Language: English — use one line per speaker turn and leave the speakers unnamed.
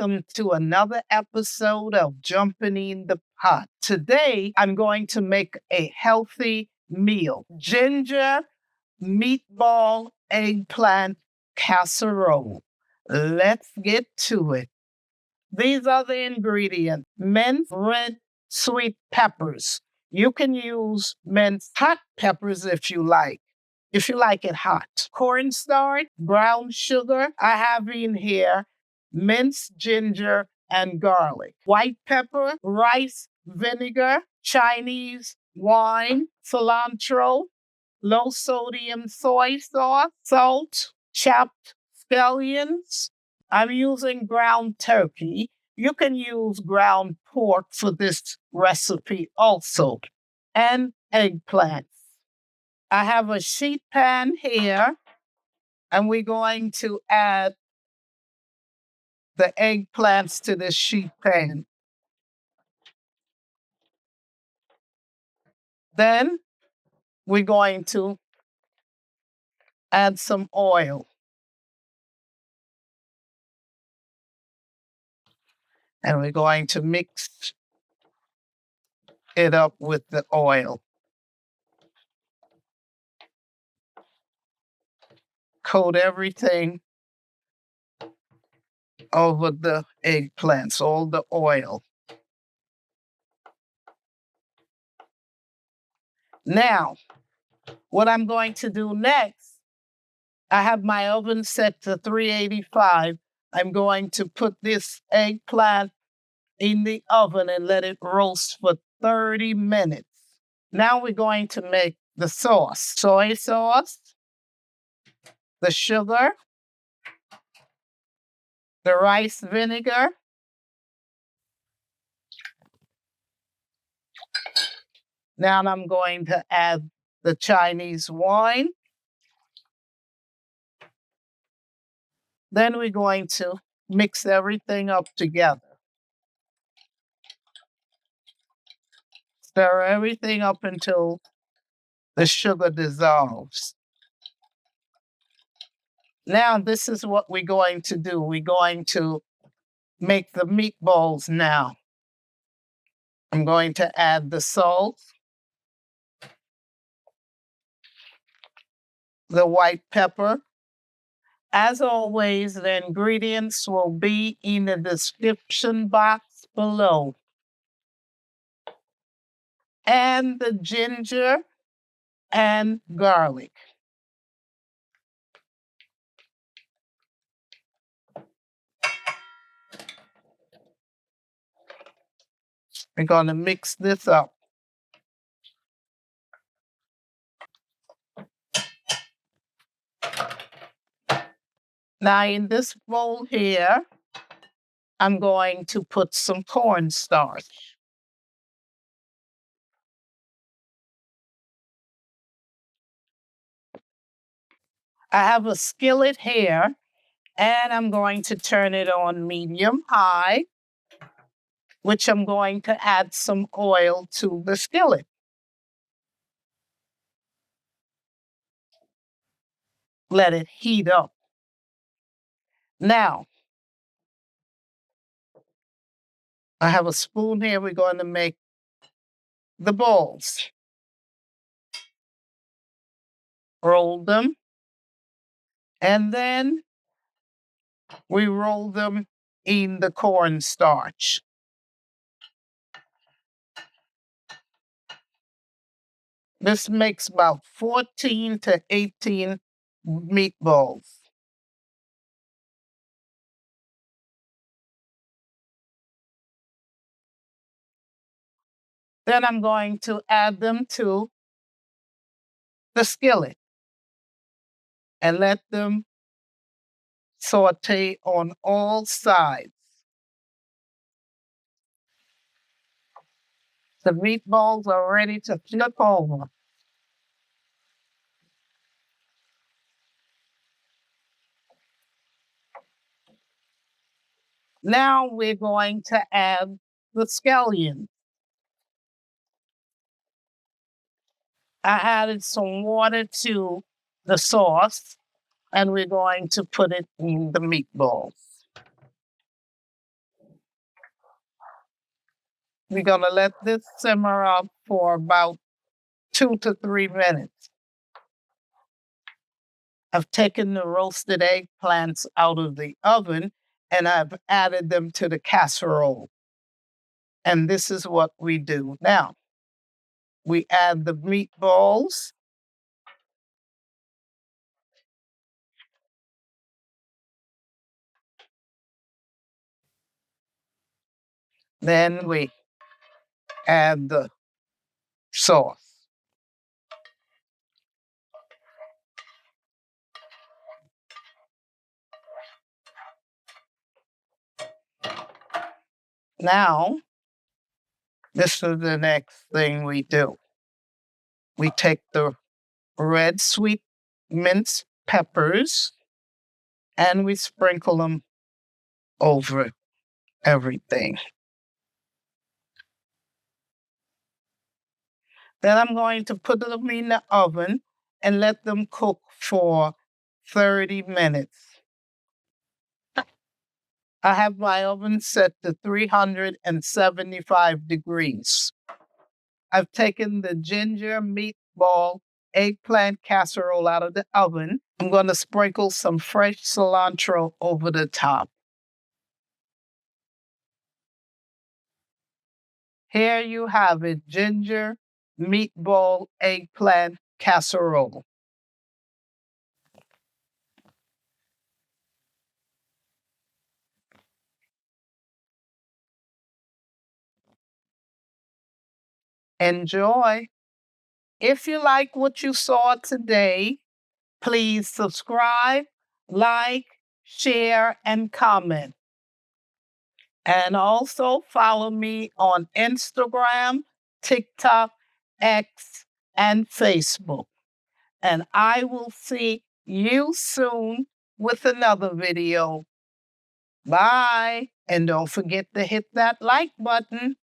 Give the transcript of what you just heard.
welcome to another episode of Jumpin In The Pot. Today, I'm going to make a healthy meal, Ginger Meatball Eggplant Casserole. Let's get to it. These are the ingredients: minced red sweet peppers. You can use minced hot peppers if you like it hot. Cornstarch, brown sugar. I have in here minced ginger and garlic. White pepper, rice vinegar, Chinese wine, cilantro, low sodium soy sauce, salt, chopped scallions. I'm using ground turkey. You can use ground pork for this recipe also. And eggplants. I have a sheet pan here, and we're going to add the eggplants to this sheet pan. Then we're going to add some oil. And we're going to mix it up with the oil. Coat everything over the eggplants, all the oil. Now, what I'm going to do next, I have my oven set to 385. I'm going to put this eggplant in the oven and let it roast for 30 minutes. Now we're going to make the sauce. Soy sauce, the sugar, the rice vinegar, now I'm going to add the Chinese wine. Then we're going to mix everything up together. Stir everything up until the sugar dissolves. Now this is what we're going to do. We're going to make the meatballs now. I'm going to add the salt, the white pepper. As always, the ingredients will be in the description box below. And the ginger and garlic. We're going to mix this up. Now in this bowl here, I'm going to put some cornstarch. I have a skillet here, and I'm going to turn it on medium-high, which I'm going to add some oil to the skillet. Let it heat up. Now, I have a spoon here. We're going to make the balls. Roll them. And then we roll them in the cornstarch. This makes about 14 to 18 meatballs. Then I'm going to add them to the skillet and let them saute on all sides. The meatballs are ready to flip over. Now we're going to add the scallions. I added some water to the sauce, and we're going to put it in the meatballs. We're going to let this simmer up for about 2 to 3 minutes. I've taken the roasted eggplants out of the oven and I've added them to the casserole. And this is what we do. Now, we add the meatballs. Then we add the sauce. Now, this is the next thing we do. We take the red sweet minced peppers and we sprinkle them over everything. Then I'm going to put them in the oven and let them cook for 30 minutes. I have my oven set to 375 degrees. I've taken the ginger meatball eggplant casserole out of the oven. I'm going to sprinkle some fresh cilantro over the top. Here you have it, ginger meatball eggplant casserole. Enjoy. If you like what you saw today, please subscribe, like, share, and comment. And also follow me on Instagram, TikTok, X, and Facebook. And I will see you soon with another video. Bye. And don't forget to hit that like button.